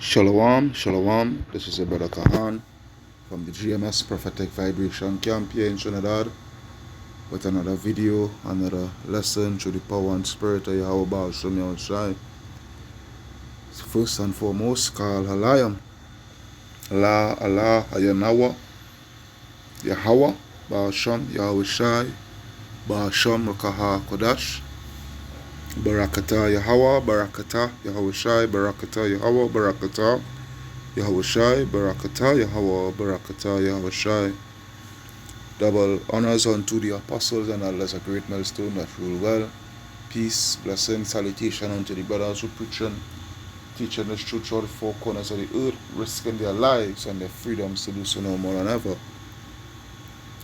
Shalom, shalom. This is your brother Kahan from the GMS Prophetic Vibration Camp here in Trinidad with another video, another lesson through the power and spirit of Yahweh Baal Shem Yahushai. First and foremost, call Halayam. Allah, Ayanawa, Yahweh, Baal Shem Yahushai, Baal Shem Rakaha Kodash, Barakata Yahweh, Barakata Yahushai, Barakata Yahweh, Barakata Yahushai, Barakata Yahweh, Barakata Yahushai. Double honors unto the apostles and elders, a great milestone that rule well. Peace, blessing, salutation unto the brothers who preaching, teaching this truth throughout the four corners of the earth, risking their lives and their freedoms to do so no more than ever.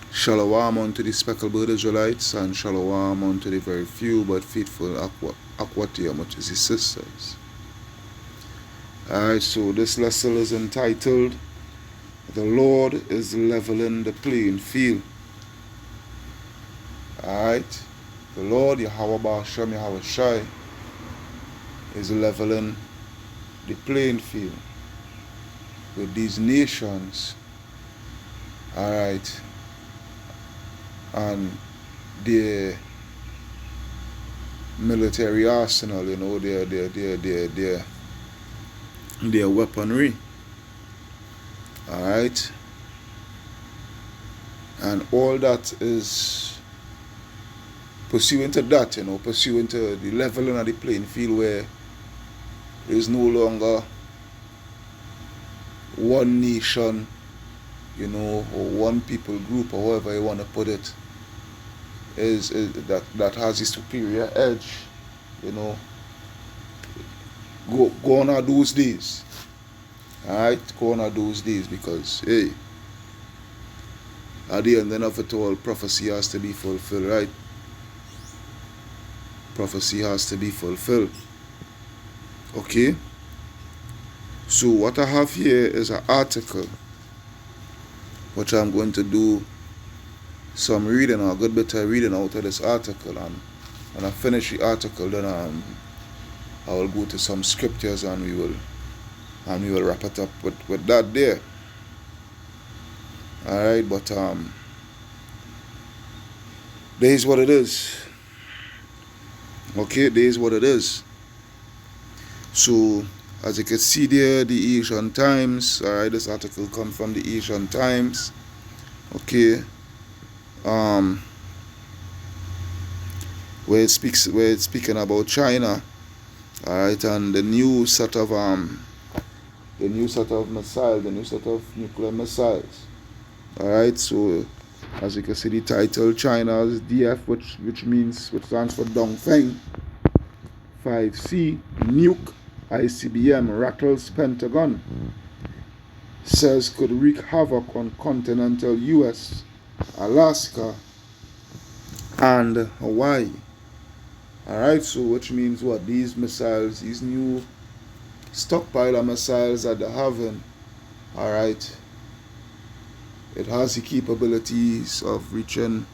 Shalom unto the speckled Israelites, and shalom unto the very few but faithful Akwatium, which is his sisters. Alright, so this lesson is entitled, The Lord is Leveling the Playing Field. Alright, the Lord, Yahweh Baal Shem Yahushai, is leveling the playing field with these nations. Alright, and their military arsenal, their weaponry. Alright, and all that is pursuant to that, pursuant to the leveling of the playing field where there is no longer one nation, or one people group, or however you want to put it, is that has a superior edge, go on those days. Alright, go on those days, because hey, at the end of it all, prophecy has to be fulfilled, right? Prophecy has to be fulfilled. Okay? So what I have here is an article which I'm going to do some reading, or a good bit of reading out of this article, and when I finish the article, then I will go to some scriptures and we will wrap it up with that there. Alright, but there is what it is. Okay, there is what it is. So as you can see there, the Asian Times. Alright, this article comes from the Asian Times. Okay. Where it's speaking about China. Alright, and the new set of missiles, the new set of nuclear missiles. Alright, so as you can see, the title, China's DF, which stands for Dongfeng 5C nuke ICBM rattles Pentagon, says could wreak havoc on continental US, Alaska, and Hawaii. Alright, so which means what? These missiles, these new stockpile of missiles that they're having, alright, it has the capabilities of reaching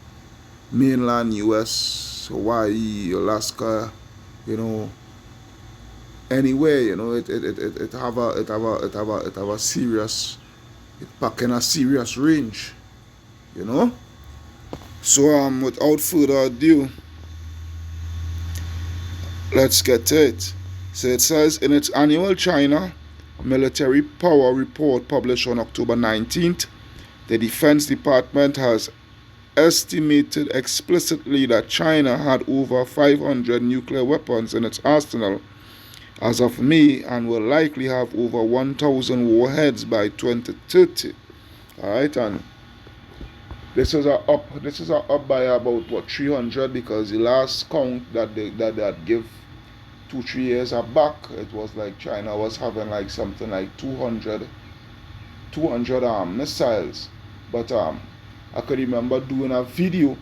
mainland US, Hawaii, Alaska, anywhere, it have a serious, it packing a serious range, So without further ado, let's get to it. So it says, in its annual China Military Power Report published on October 19th, the Defense Department has estimated explicitly that China had over 500 nuclear weapons in its arsenal as of May, and will likely have over 1,000 warheads by 2030. Alright, and this is a up by about 300, because the last count that they give 2-3 years back, it was like China was having like something like 200 missiles. But I could remember doing a video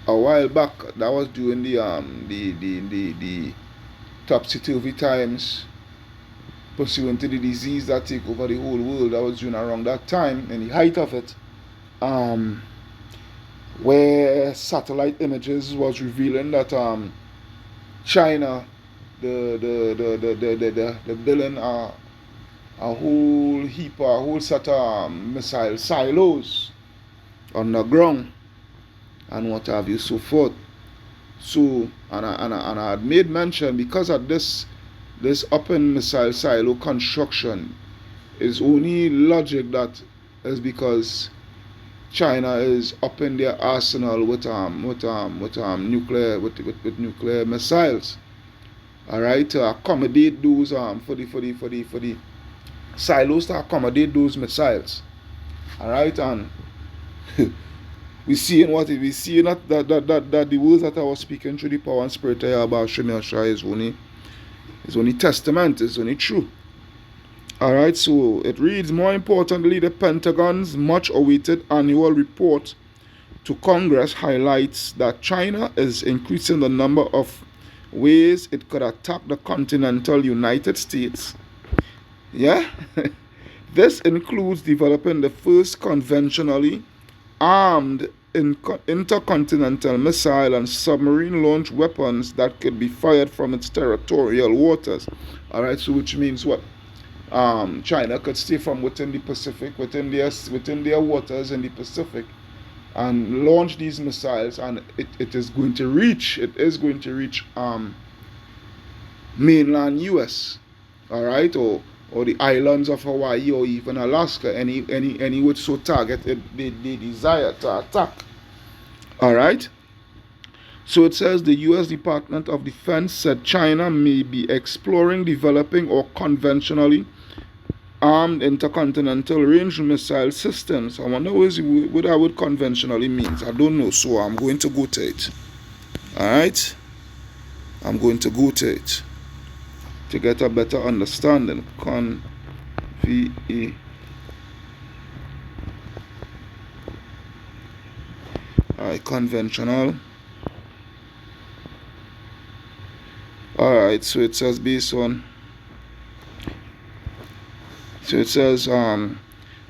a while back. That was during the topsy-turvy times pursuant to the disease that take over the whole world. That was during around that time, in the height of it, where satellite images was revealing that China the building a whole set of missile silos on the ground and what have you, so forth. So, and I had made mention, because of this open missile silo construction is only logic that is because China is upping their arsenal with nuclear missiles. All right, to accommodate those for the silos, to accommodate those missiles. All right, and we see in what we see that the words that I was speaking through the power and spirit about Shamir Shah is only testament, is only true. Alright, so it reads, more importantly, the Pentagon's much awaited annual report to Congress highlights that China is increasing the number of ways it could attack the continental United States. Yeah? This includes developing the first conventionally armed intercontinental missile and submarine launch weapons that could be fired from its territorial waters. Alright, so which means what? China could stay from within the Pacific, within their waters in the Pacific, and launch these missiles, and it is going to reach mainland US, all right, or the islands of Hawaii, or even Alaska, any which so target they desire to attack. All right. So it says the U.S. Department of Defense said China may be exploring developing or conventionally armed intercontinental range missile systems. I wonder what that word conventionally means. I don't know, so I'm going to go to it. Alright? I'm going to go to it to get a better understanding. Alright, conventional. Alright, so it says based on,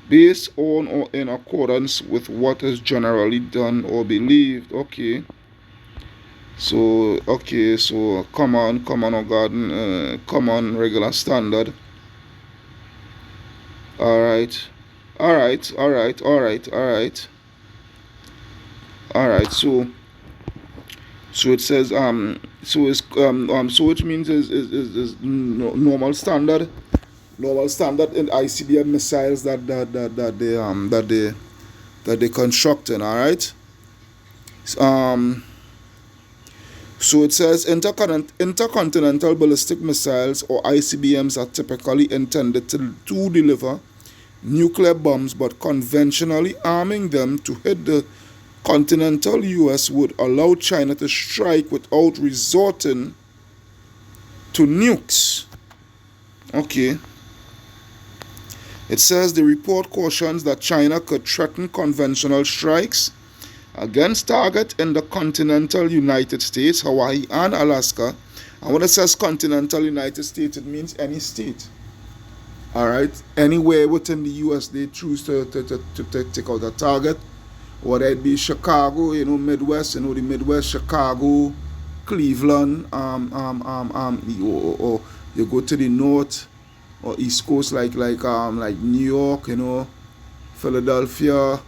based on or in accordance with what is generally done or believed. Okay. So common or garden, common regular standard. Alright, so it says so which means is normal standard in ICBM missiles that they constructing. All right. So it says intercontinental ballistic missiles, or ICBMs, are typically intended to deliver nuclear bombs, but conventionally arming them to hit the continental US would allow China to strike without resorting to nukes. Okay. It says the report cautions that China could threaten conventional strikes against targets in the continental United States, Hawaii, and Alaska. And when it says continental United States, it means any state. Alright? Anywhere within the US they choose to take out a target. Whether it be Chicago, Midwest, the Midwest, Chicago, Cleveland, or you go to the north or East Coast like New York, Philadelphia,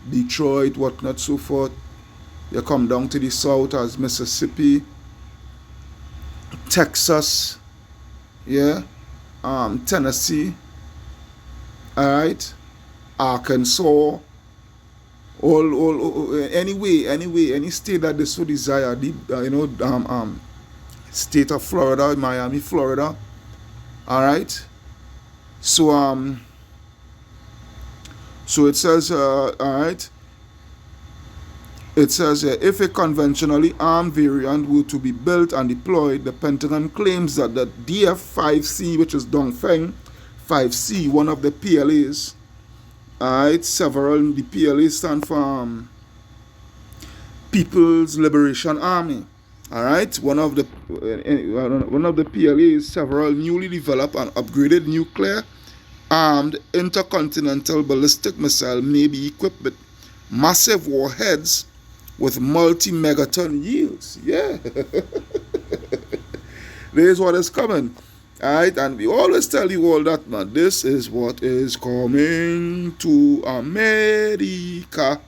Detroit, whatnot, so forth. You come down to the south as Mississippi, Texas, Tennessee, alright, Arkansas, any state that they so desire, state of Florida, Miami, Florida, alright. So it says, alright, it says if a conventionally armed variant were to be built and deployed, the Pentagon claims that the DF-5C, which is Dongfeng 5C, one of the PLAs, the PLA stand for People's Liberation Army. Alright, one of the PLA's several newly developed and upgraded nuclear armed intercontinental ballistic missile may be equipped with massive warheads with multi-megaton yields. Yeah. This is what is coming. Alright, and we always tell you all that, man. This is what is coming to America.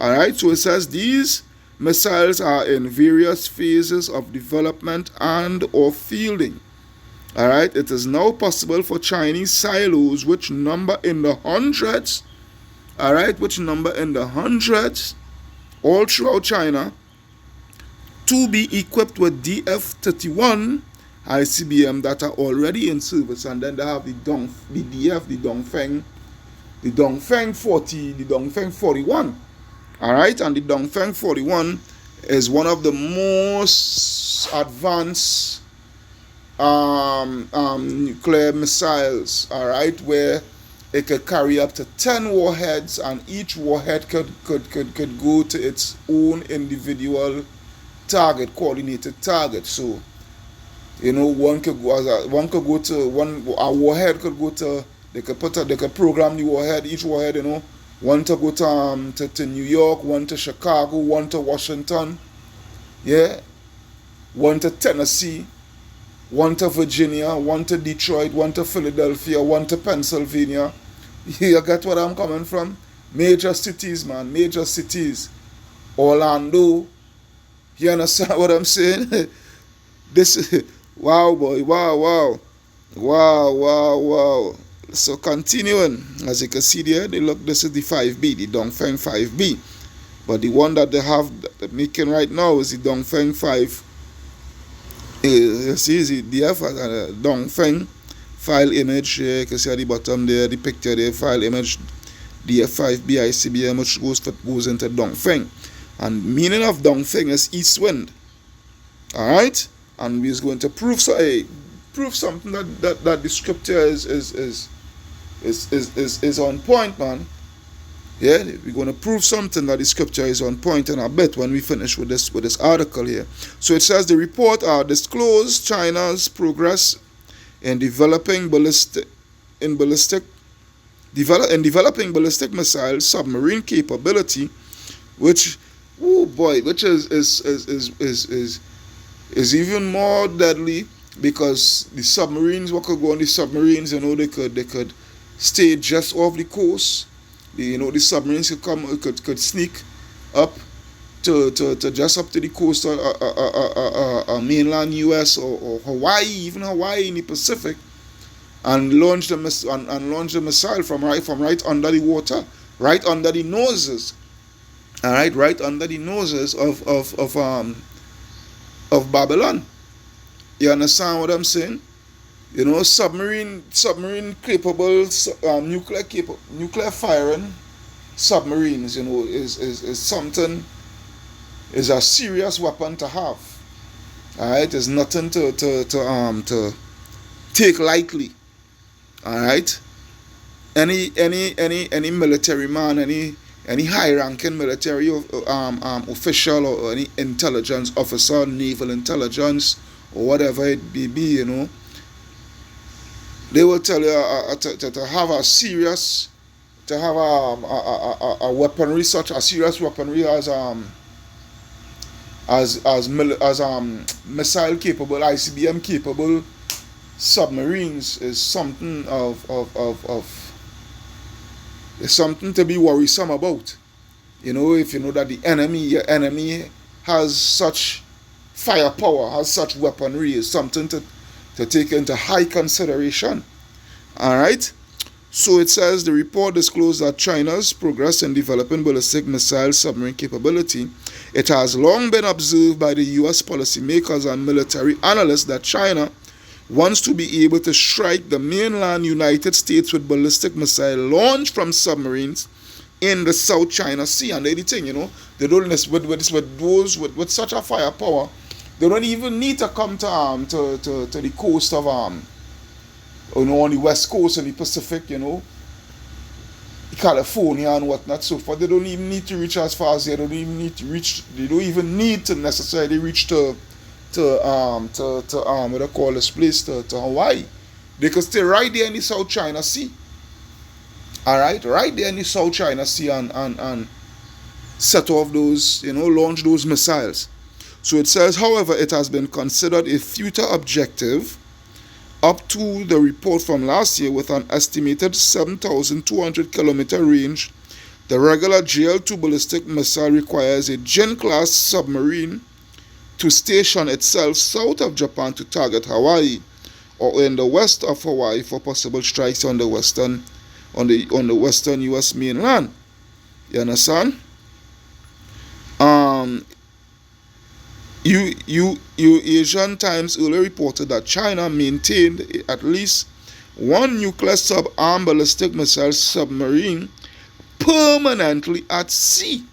Alright, so it says these missiles are in various phases of development and or fielding. Alright, it is now possible for Chinese silos which number in the hundreds, alright, which number in the hundreds all throughout China, to be equipped with DF-31 ICBM that are already in service. And then they have the DF, the Dongfeng 40, the Dongfeng 41. Alright, and the Dongfeng 41 is one of the most advanced nuclear missiles, alright, where it could carry up to 10 warheads, and each warhead could go to its own individual target, coordinated target. So, you know, a warhead could go to, they could program the warhead, each warhead, you know, one to go to New York, one to Chicago, one to Washington, yeah, one to Tennessee, one to Virginia, one to Detroit, one to Philadelphia, one to Pennsylvania. You get what I'm coming from? Major cities, man, major cities. Orlando. You understand what I'm saying? This is, wow, boy, wow. So continuing, as you can see there, this is the 5B, the Dongfeng 5B. But the one that they have making right now is the Dongfeng 5. You see the Dongfeng file image. You can see at the bottom there, the picture there, file image, DF-5B ICBM, which goes into Dongfeng. And meaning of Dongfeng is east wind. Alright? And we're going to prove something that the scripture is on point, man. Yeah, we're going to prove something that the scripture is on point in a bit when we finish with this article here. So it says the report disclosed China's progress in developing ballistic missile submarine capability, which is even more deadly, because the submarines, what could go on the submarines, you know, they could stay just off the coast. The submarines could sneak up to just up to the coast of mainland US or Hawaii, even Hawaii in the Pacific, and launch the missile from right under the water, right under the noses. All right, right under the noses of Babylon. You understand what I'm saying? You know, submarine capable, nuclear firing submarines, you know, is something, is a serious weapon to have. Alright, it's nothing to take lightly. Alright? Any military man, any high-ranking military official, or any intelligence officer, naval intelligence, or whatever it may be, you know, they will tell you to have a serious, to have a weaponry, such a serious weaponry as missile capable, ICBM capable submarines is something is something to be worrisome about. You know, if you know that your enemy has such firepower, has such weaponry, is something to take into high consideration. Alright? So it says the report disclosed that China's progress in developing ballistic missile submarine capability. It has long been observed by the US policymakers and military analysts that China wants to be able to strike the mainland United States with ballistic missile launched from submarines in the South China Sea. And the thing, you know, they don't, with such a firepower, they don't even need to come to the coast of you know, on the west coast of the Pacific, you know, California and whatnot. So far, they don't even need to reach as far as they don't even need to necessarily reach to what I call this place, to Hawaii. They could stay right there in the South China Sea. Alright, right there in the South China Sea, and set off those, you know, launch those missiles. So it says, however, it has been considered a future objective up to the report from last year with an estimated 7,200 kilometer range. The regular JL-2 ballistic missile requires a Jin-class submarine to station itself south of Japan to target Hawaii or in the west of Hawaii for possible strikes on the western US mainland. You understand? Asian Times earlier reported that China maintained at least one nuclear sub-armed ballistic missile submarine permanently at sea.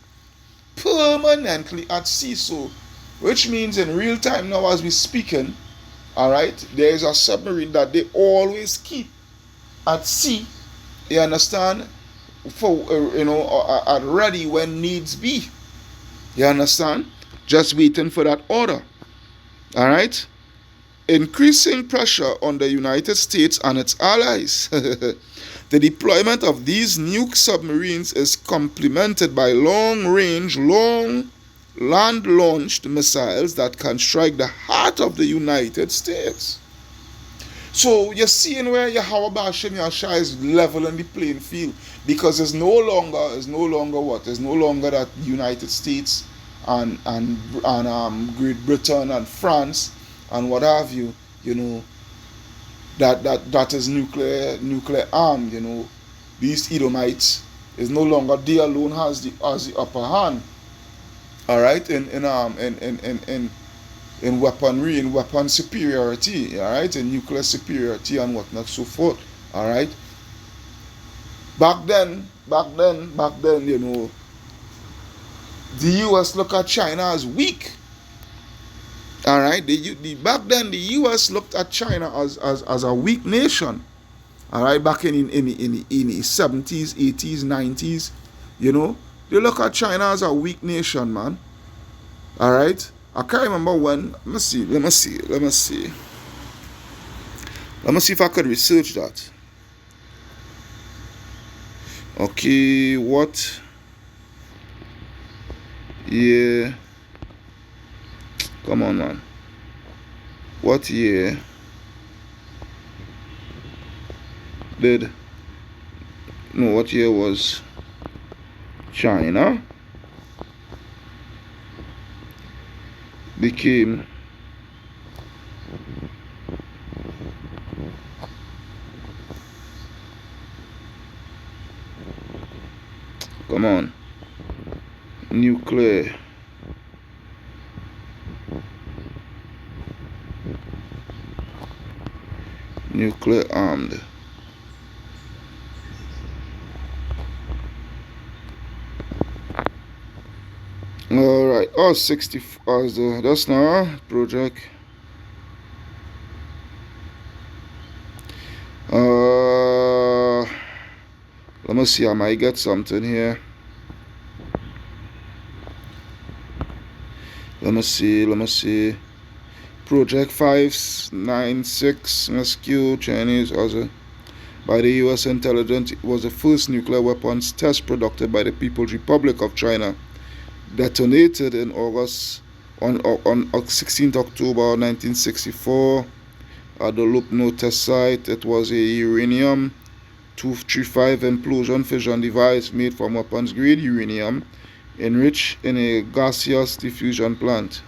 Permanently at sea. So, which means in real time now as we speaking, alright, there is a submarine that they always keep at sea. You understand? For at ready when needs be. You understand? Just waiting for that order. Alright? Increasing pressure on the United States and its allies. The deployment of these nuke submarines is complemented by long-range, land-launched missiles that can strike the heart of the United States. So you're seeing where Yahweh Bashim Yahshua is leveling the playing field, because it's no longer that United States and Great Britain and France and what have you, that is nuclear armed. These Edomites is no longer, they alone has the upper hand. All right, in weaponry, in weapon superiority, all right, in nuclear superiority and whatnot, so forth. All right. Back then, the U.S. looked at China as weak. All right. Back then, the U.S. looked at China as a weak nation. All right. Back in the 70s, 80s, 90s, they look at China as a weak nation, man. All right. I can't remember when. Let me see if I could research that. Okay, what? Yeah. Come on, man. What year what year was China became nuclear armed? Alright, 60 that's now project. Let me see, I might get something here. Let me see. Project 596 SQ Chinese by the US intelligence. It was the first nuclear weapons test conducted by the People's Republic of China. Detonated in August on 16th October 1964 at the Lupno test site. It was a uranium-235 implosion fission device made from weapons-grade uranium enriched in a gaseous diffusion plant.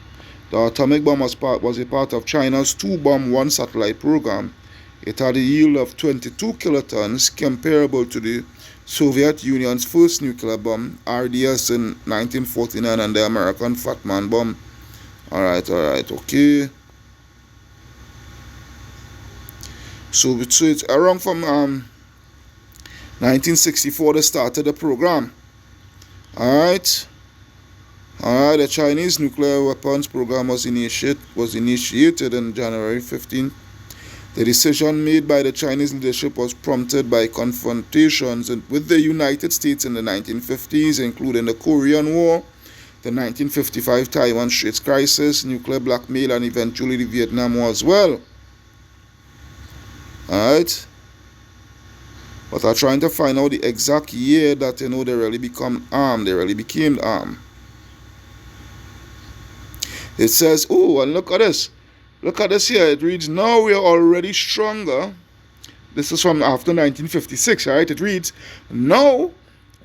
The atomic bomb was a part of China's two-bomb, one satellite program. It had a yield of 22 kilotons, comparable to the Soviet Union's first nuclear bomb, RDS, in 1949, and the American Fat Man bomb. Alright, okay. So it's around from 1964 they started the program. Alright, the Chinese nuclear weapons program was initiated on January 15th. The decision made by the Chinese leadership was prompted by confrontations with the United States in the 1950s, including the Korean War, the 1955 Taiwan Straits crisis, nuclear blackmail, and eventually the Vietnam War as well. Alright? But I'm trying to find out the exact year that they really became armed. It says, oh, and look at this. Look at this here. It reads, now we are already stronger. This is from after 1956, right? It reads, now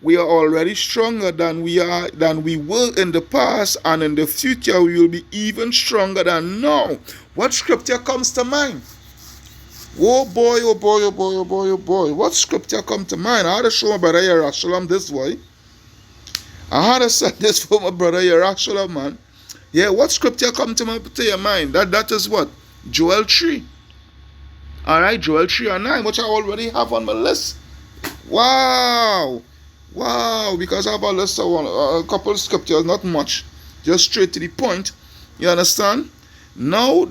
we are already stronger than we were in the past, and in the future we will be even stronger than now. What scripture comes to mind? Oh boy, oh boy, oh boy, oh boy, oh boy. What scripture come to mind? I had to show my brother Yerushalayim this way. I had to say this for my brother Yerushalayim, man. Yeah, what scripture come to your mind? That is what? Joel 3. Alright, Joel 3 and 9, which I already have on my list. Wow. Wow, because I have a list of a couple of scriptures, not much. Just straight to the point. You understand? Now,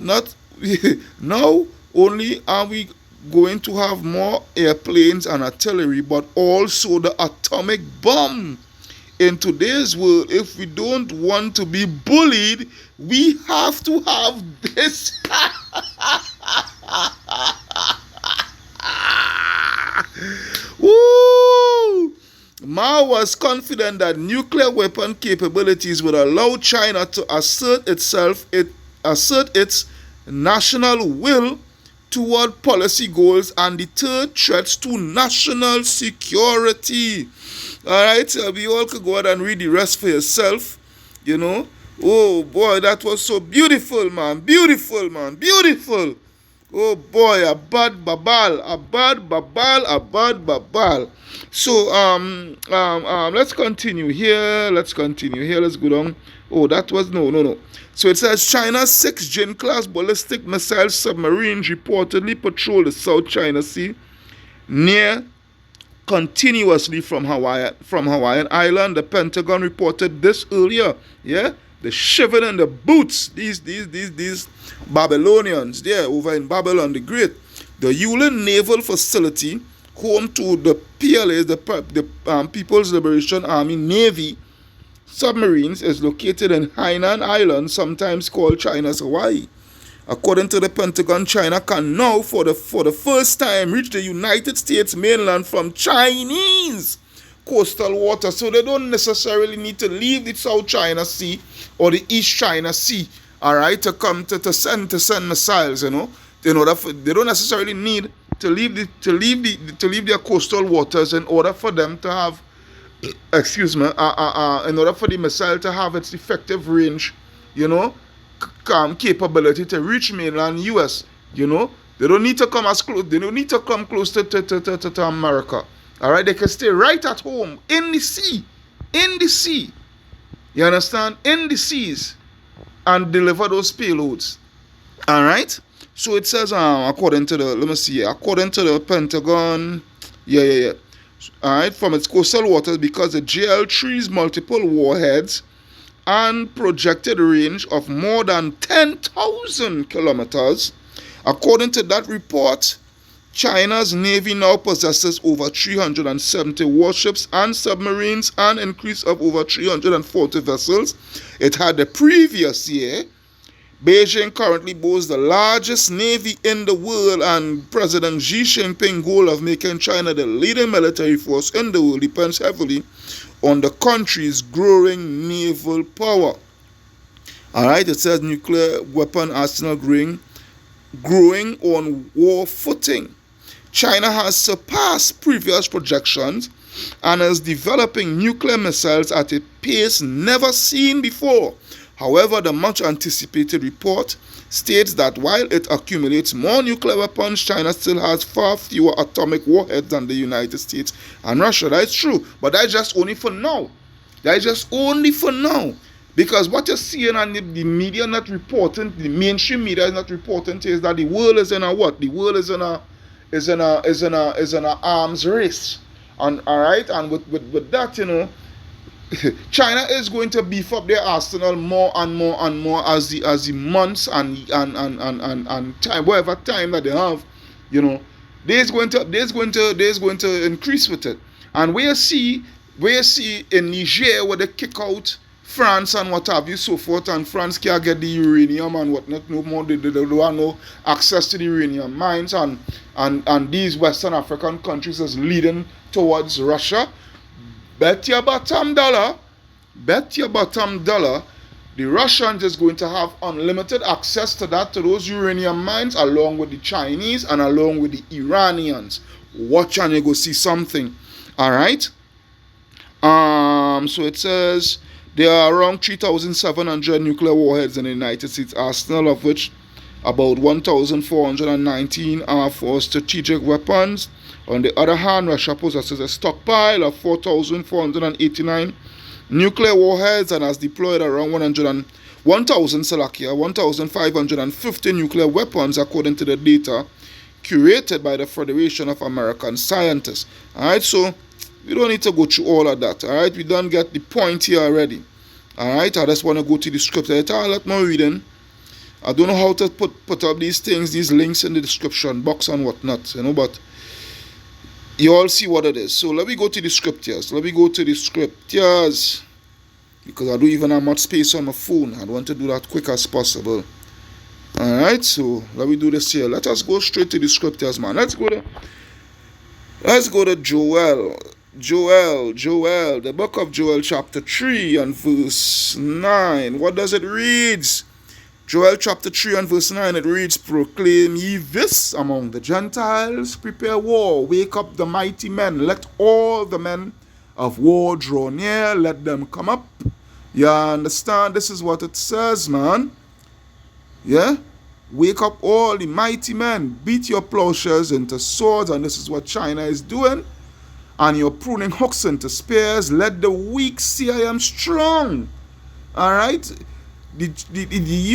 now only are we going to have more airplanes and artillery, but also the atomic bomb. In today's world, if we don't want to be bullied, we have to have this. Woo! Mao was confident that nuclear weapon capabilities would allow China to assert its national will toward policy goals and deter threats to national security. Alright, so we all could go out and read the rest for yourself. You know. Oh boy, that was so beautiful, man. Beautiful, man. Beautiful. Oh boy, Abad Babal. So let's continue here. Let's go down. Oh, that was no. So it says China's 6 Jin-class ballistic missile submarines reportedly patrol the South China Sea near continuously from Hawaiian Island. The Pentagon reported this earlier. Yeah, the shivering in the boots. These Babylonians there over in Babylon the Great. The Yulin Naval Facility, home to the PLA, the People's Liberation Army Navy submarines, is located in Hainan Island, sometimes called China's Hawaii. According to the Pentagon, China can now, for the first time, reach the United States mainland from Chinese coastal water. So they don't necessarily need to leave the South China Sea or the East China Sea, all right, to come to send missiles. You know, they don't necessarily need to leave their coastal waters in order for them to have, in order for the missile to have its effective range, you know, capability to reach mainland US. You know, they don't need to come as close. They don't need to come close to America. All right, they can stay right at home in the sea, You understand? In the seas, and deliver those payloads. All right. So it says, according to the Pentagon, yeah. All right, from its coastal waters, because the JL-3's multiple warheads and projected range of more than 10,000 kilometers. According to that report, China's Navy now possesses over 370 warships and submarines, an increase of over 340 vessels it had the previous year. Beijing currently boasts the largest navy in the world, and President Xi Jinping's goal of making China the leading military force in the world depends heavily on the country's growing naval power. Alright, it says nuclear weapon arsenal growing on war footing. China has surpassed previous projections and is developing nuclear missiles at a pace never seen before. However, the much anticipated report states that while it accumulates more nuclear weapons, China still has far fewer atomic warheads than the United States and Russia. That's true, but that's just only for now. Because what you're seeing and the media not reporting, the mainstream media is not reporting, is that the world is in a what? The world is in a arms race. And all right, and with that, you know, China is going to beef up their arsenal more and more as the months and time, whatever time that they have, you know, there's going to increase with it. And we see in Niger where they kick out France and what have you, so forth, and France can't get the uranium and whatnot no more. They don't have no access to the uranium mines, and these Western African countries is leading towards Russia. Bet your bottom dollar, The Russians is going to have unlimited access to those uranium mines, along with the Chinese and along with the Iranians. Watch and you go see something. All right. So it says there are around 3,700 nuclear warheads in the United States arsenal, of which about 1,419 are for strategic weapons. On the other hand, Russia possesses a stockpile of 4,489 nuclear warheads and has deployed around 1,550 nuclear weapons, according to the data curated by the Federation of American Scientists. Alright, so we don't need to go through all of that. Alright, we don't get the point here already. Alright, I just want to go to the script. I tell a lot more reading. I don't know how to put up these things, these links in the description box and whatnot, but you all see what it is. So let me go to the scriptures. Because I don't even have much space on my phone. I want to do that quick as possible. Alright, so let me do this here. Let us go straight to the scriptures, man. Let's go to Joel. The book of Joel, chapter 3 and verse 9. What does it read? Joel chapter 3 and verse 9, it reads, "Proclaim ye this among the Gentiles, prepare war, wake up the mighty men, let all the men of war draw near, let them come up." You understand? This is what it says, man. Yeah? Wake up all the mighty men, beat your plowshares into swords, and this is what China is doing, and you're pruning hooks into spears. Let the weak see I am strong. Alright? The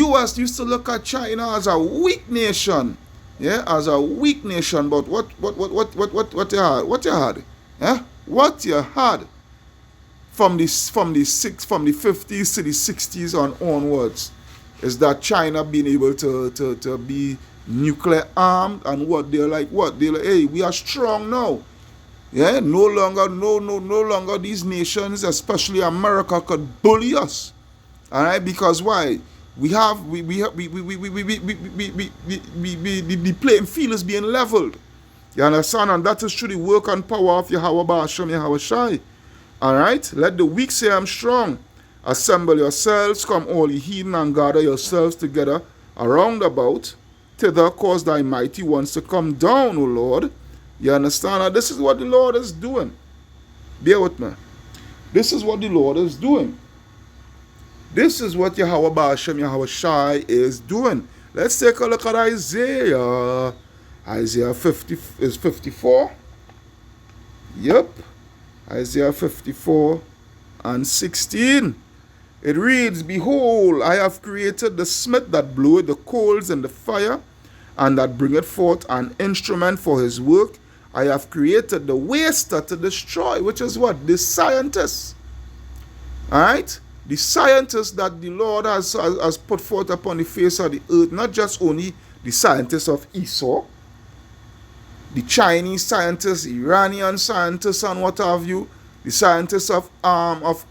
US used to look at China as a weak nation. Yeah, as a weak nation. But what you had? Yeah? What you had from the 50s to the 60s on onwards is that China being able to be nuclear armed, and they're like, hey, we are strong now. Yeah, no longer these nations, especially America, could bully us. All right, because why? The playing field is being leveled. You understand? And that is through the work and power of Yahweh Ba'ashem Yahweh Shai. All right, let the weak say I'm strong. Assemble yourselves, come all ye heathen, and gather yourselves together around about. Thither cause thy mighty ones to come down, O Lord. You understand? And this is what the Lord is doing. Bear with me. This is what the Lord is doing. This is what Yahweh Ba'ashem Yahweh Shai is doing. Let's take a look at Isaiah. Isaiah 54. Yep. Isaiah 54 and 16. It reads, "Behold, I have created the smith that bloweth the coals in the fire, and that bringeth forth an instrument for his work. I have created the waster to destroy," which is what? The scientists. Alright? The scientists that the Lord has put forth upon the face of the earth, not just only the scientists of Esau, the Chinese scientists, Iranian scientists, and what have you, the scientists of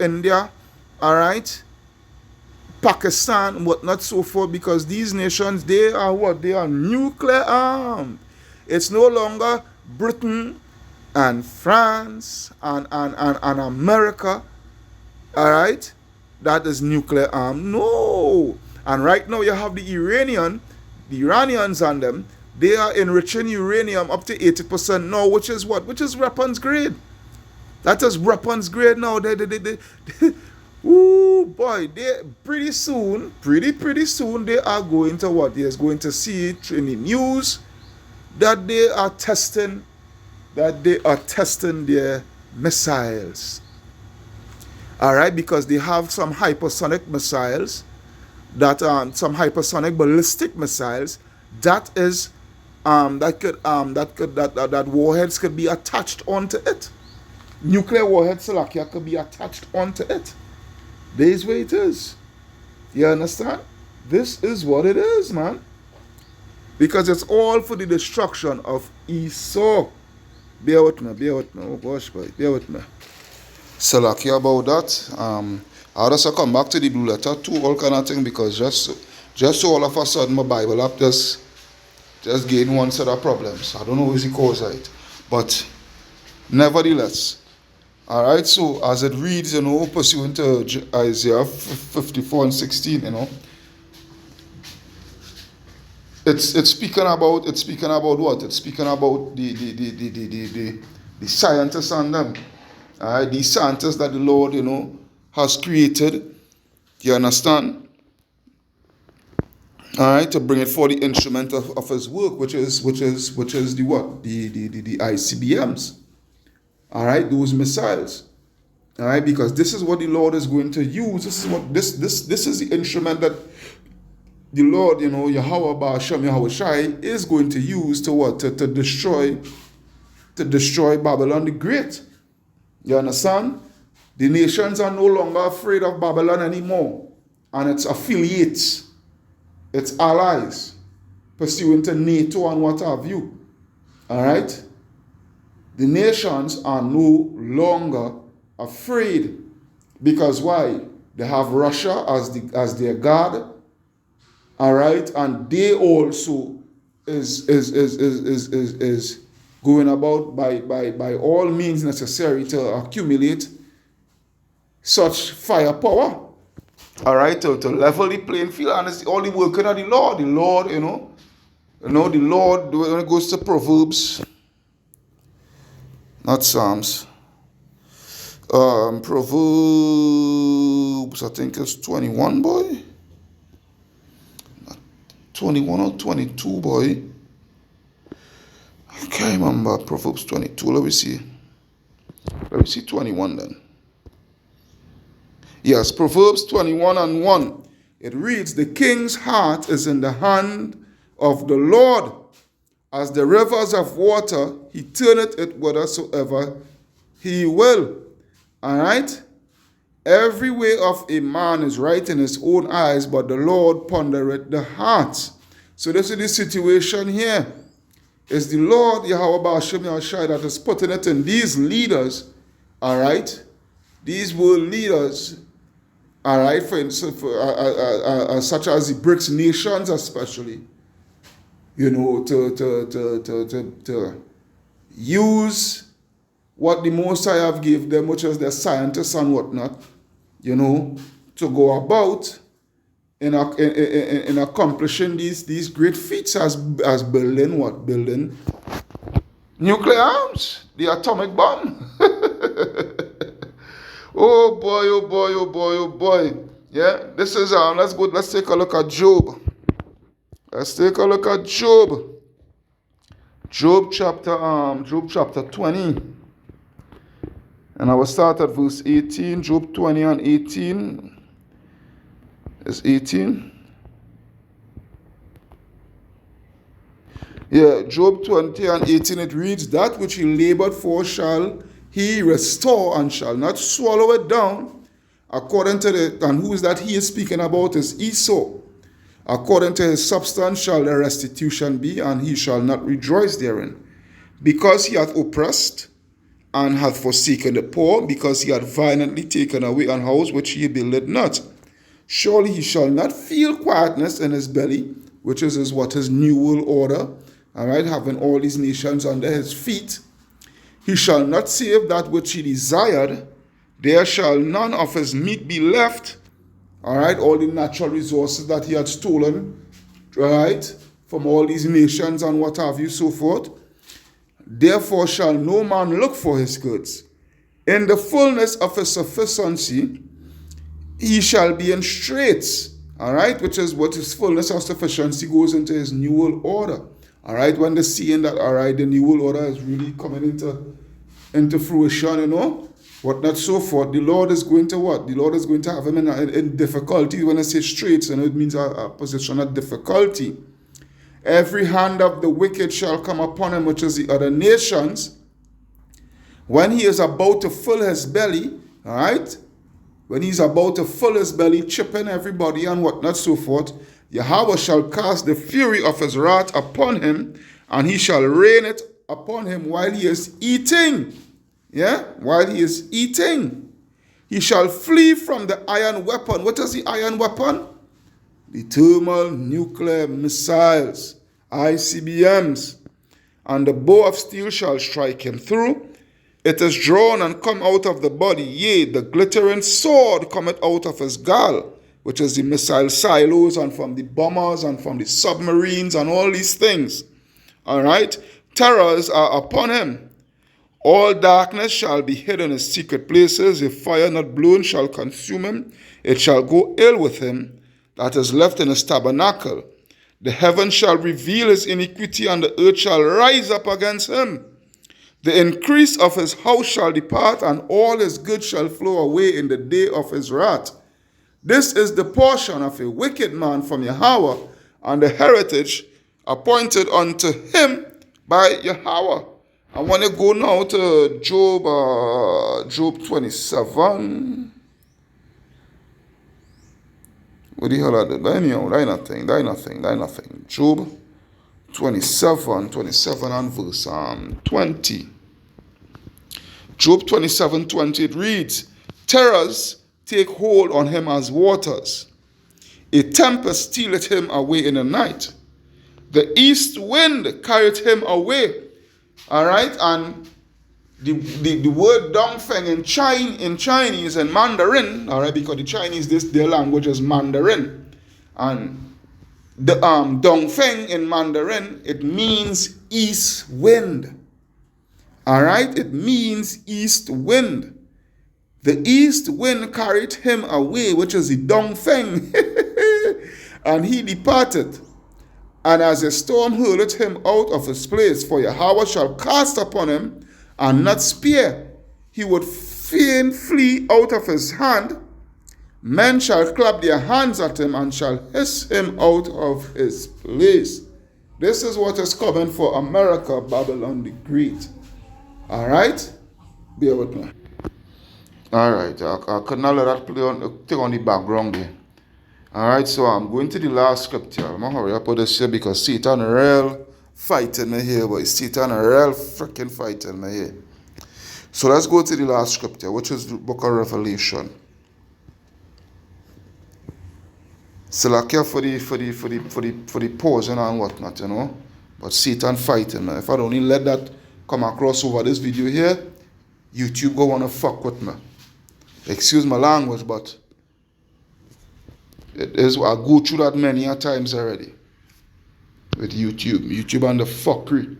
India, all right, Pakistan, whatnot, so forth, because these nations, they are what? They are nuclear armed. It's no longer Britain and France and America, all right, that is nuclear armed. No. And right now you have the Iranians on them. They are enriching uranium up to 80% now, which is what? Which is weapons grade. That is weapons grade now. Ooh, boy, pretty soon, they are going to what? They're going to see it in the news that they are testing their missiles. All right, because they have some hypersonic missiles, some hypersonic ballistic missiles that warheads could be attached onto it. Nuclear warheads, Salakia, could be attached onto it. This is where it is. You understand? This is what it is, man. Because it's all for the destruction of Esau. Bear with me. Oh gosh, boy, bear with me. Salakia about that. I'll just come back to the blue letter too, all kind of thing, because just all of a sudden my Bible app just gain one set of problems. I don't know what's the cause of it. But nevertheless, All right, so as it reads, pursuant to Isaiah 54 and 16, it's speaking about what? It's speaking about the scientists and them. All right, these scientists that the Lord, has created. You understand? All right, to bring it for the instrument of His work, which is the what? The ICBMs. All right, those missiles. All right, because this is what the Lord is going to use. This is what this is the instrument that the Lord, Yahweh Ba'ashem Yahweh Shai is going to use to what? To destroy Babylon the Great. You understand? The nations are no longer afraid of Babylon anymore, and its affiliates, its allies, pursuant to NATO and what have you. All right? The nations are no longer afraid, because why? They have Russia as their guard. All right, and they also is going about by all means necessary to accumulate such firepower. All right, to level the playing field, and it's all the working of the Lord. The Lord, the Lord, when it goes to Proverbs, not Psalms. Proverbs, I think it's 21, boy. 21 or 22, boy. I can't remember. Proverbs 22. Let me see 21 then. Yes, Proverbs 21 and 1. It reads, "The king's heart is in the hand of the Lord. As the rivers of water, he turneth it whithersoever he will." All right? Every way of a man is right in his own eyes, but the Lord pondereth the heart. So this is the situation here. It's the Lord, Yahweh Ba'ashem Yahweh Shai, that is putting it in these leaders, all right? These world leaders, all right, for instance, such as the BRICS nations especially, to use what the Most High have gave them, which is their scientists and whatnot, to go about in accomplishing these great feats as building what? Building nuclear arms, the atomic bomb. Oh boy, oh boy, oh boy, oh boy. Yeah, this is let's take a look at Job. Let's take a look at Job. Job chapter 20. And I will start at verse 18. Job 20 and 18. It's 18. Yeah, Job 20 and 18, it reads, "That which he labored for shall he restore, and shall not swallow it down." According to and who is that he is speaking about is Esau. "According to his substance shall the restitution be, and he shall not rejoice therein. Because he hath oppressed and hath forsaken the poor, because he hath violently taken away an house which he builded not. Surely he shall not feel quietness in his belly," which is his new world order, all right, having all these nations under his feet. "He shall not save that which he desired. There shall none of his meat be left." All right, all the natural resources that he had stolen, right, from all these nations and what have you, so forth. "Therefore shall no man look for his goods. In the fullness of his sufficiency, he shall be in straits." All right, which is what his fullness of sufficiency goes into his new world order. All right, when they're seeing that, all right, the new world order is really coming into fruition, whatnot, so forth. The Lord is going to what? The Lord is going to have him in difficulty. When I say straits, it means a position of difficulty. "Every hand of the wicked shall come upon him," which is the other nations. When he is about to fill his belly, all right, when he's about to fill his belly, chipping everybody and whatnot, so forth, Yahweh shall cast the fury of his wrath upon him, and he shall rain it upon him while he is eating. Yeah, while he is eating. "He shall flee from the iron weapon." What is the iron weapon? The thermal nuclear missiles, ICBMs. "And the bow of steel shall strike him through. It is drawn and come out of the body, yea, the glittering sword cometh out of his gall, which is the missile silos and from the bombers and from the submarines and all these things. All right? Terrors are upon him. All darkness shall be hid in his secret places. If fire not blown shall consume him, it shall go ill with him that is left in his tabernacle. The heaven shall reveal his iniquity, and the earth shall rise up against him. The increase of his house shall depart, and all his goods shall flow away in the day of his wrath. This is the portion of a wicked man from Yahweh, and the heritage appointed unto him by Yahweh. I want to go now to Job 27. What the hell are that? Die nothing. Job 27 and verse 20. Job 27:20, it reads, terrors take hold on him as waters. A tempest stealeth him away in the night. The east wind carried him away. All right, and the word Dongfeng in Chinese and Mandarin, all right, because the Chinese, their language is Mandarin, and the Dongfeng in Mandarin, it means east wind. All right, it means east wind. The east wind carried him away, which is the Dongfeng, and he departed. And as a storm hurleth him out of his place, for Yahweh shall cast upon him and not spare. He would fain flee out of his hand. Men shall clap their hands at him and shall hiss him out of his place. This is what is coming for America, Babylon the Great. All right? Bear with me. All right, I could not let that play on, thing on the background there. All right, so I'm going to the last scripture. I'm going to hurry up with this here because Satan real fighting me here, boy. Satan real freaking fighting me here. So let's go to the last scripture, which is the book of Revelation. Salakia for the posing and whatnot, you know. But Satan fighting me. If I don't let that come across over this video here, YouTube go wanna fuck with me. Excuse my language, but it is, I go through that many a times already with YouTube and the fuckery.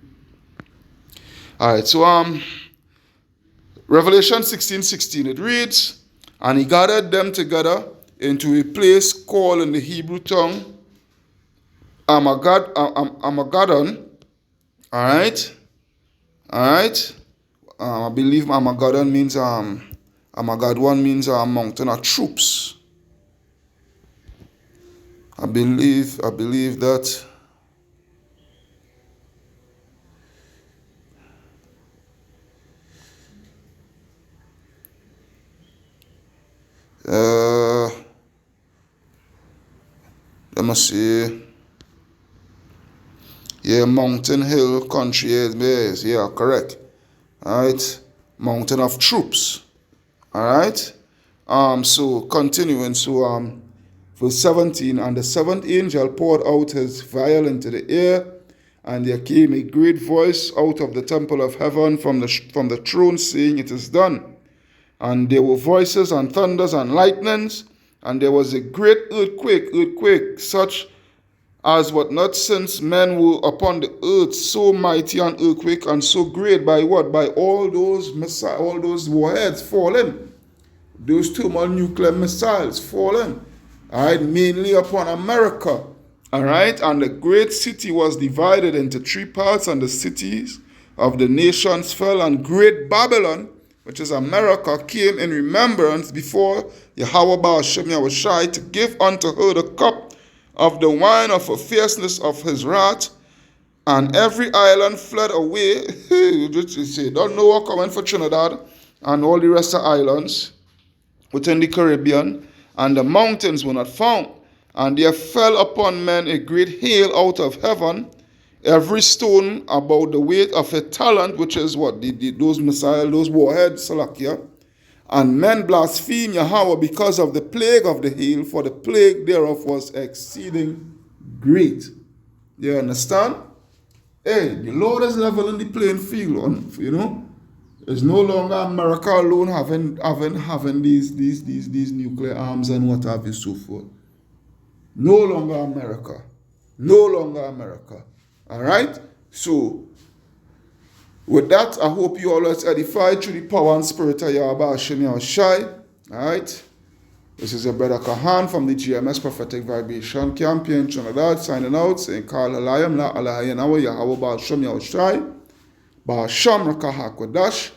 Alright, so Revelation 16:16, it reads, and he gathered them together into a place called in the Hebrew tongue Armageddon. Alright. I believe Armageddon means Armageddon means a mountain of troops. I believe that. Let me see. Yeah, mountain hill country is yeah, correct. Alright. Mountain of troops. Alright. So continuing, so verse 17, and the seventh angel poured out his vial into the air, and there came a great voice out of the temple of heaven from the throne, saying, it is done. And there were voices and thunders and lightnings, and there was a great earthquake, such as what not since men were upon the earth, so mighty an earthquake, and so great. By what? By all those missiles, all those warheads falling, those thermonuclear missiles falling. All right, mainly upon America. All right, and the great city was divided into three parts, and the cities of the nations fell, and great Babylon, which is America, came in remembrance before Yahweh Ba'ashem Yahushai to give unto her the cup of the wine of the fierceness of his wrath, and every island fled away. You say, don't know what coming for Trinidad and all the rest of islands within the Caribbean, and the mountains were not found. And there fell upon men a great hail out of heaven, every stone about the weight of a talent, which is what? Those missiles, those warheads, Salakia. And men blasphemed Yahweh because of the plague of the hail, for the plague thereof was exceeding great. You understand? Hey, the Lord is leveling the playing field on, you know. It's no longer America alone having these nuclear arms and what have you so forth. No longer America. No longer America. All right? So, with that, I hope you all are edified through the power and spirit of Yahweh Hashem Yahushai. All right? This is your brother Kahan from the GMS Prophetic Vibration Campaign Trinidad, signing out, saying, Kal Halayim La Alahayanawa Yahweh Ba'ashem Yahushai, Ba'asham Rakah HaKodash,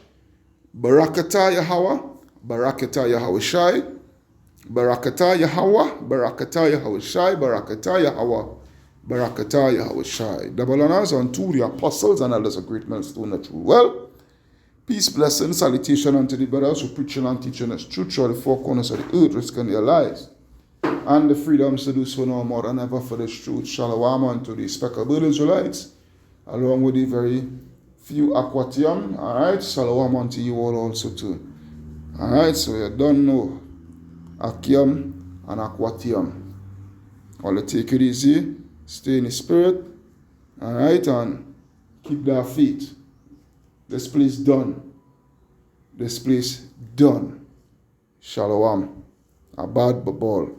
Barakata Yahweh, Barakata Yahushai, Barakata Yahweh, Barakata Yahushai, Barakata Yahweh, Barakata Yahushai. Double honors unto the apostles and elders of great milestone the true. Well, peace, blessing, salutation unto the brothers who preaching and teaching us truth throughout the four corners of the earth, risking their lives, and the freedoms to do so no more than ever for this truth. Shalom unto the speckled Israelites, along with the very few Aquatium. Alright, shalom unto you all also too. Alright, so you don't know Akium and Aquatium. All take it easy, stay in the spirit, alright, and keep their faith. This place done. This place done. Shalom. Abad Babal.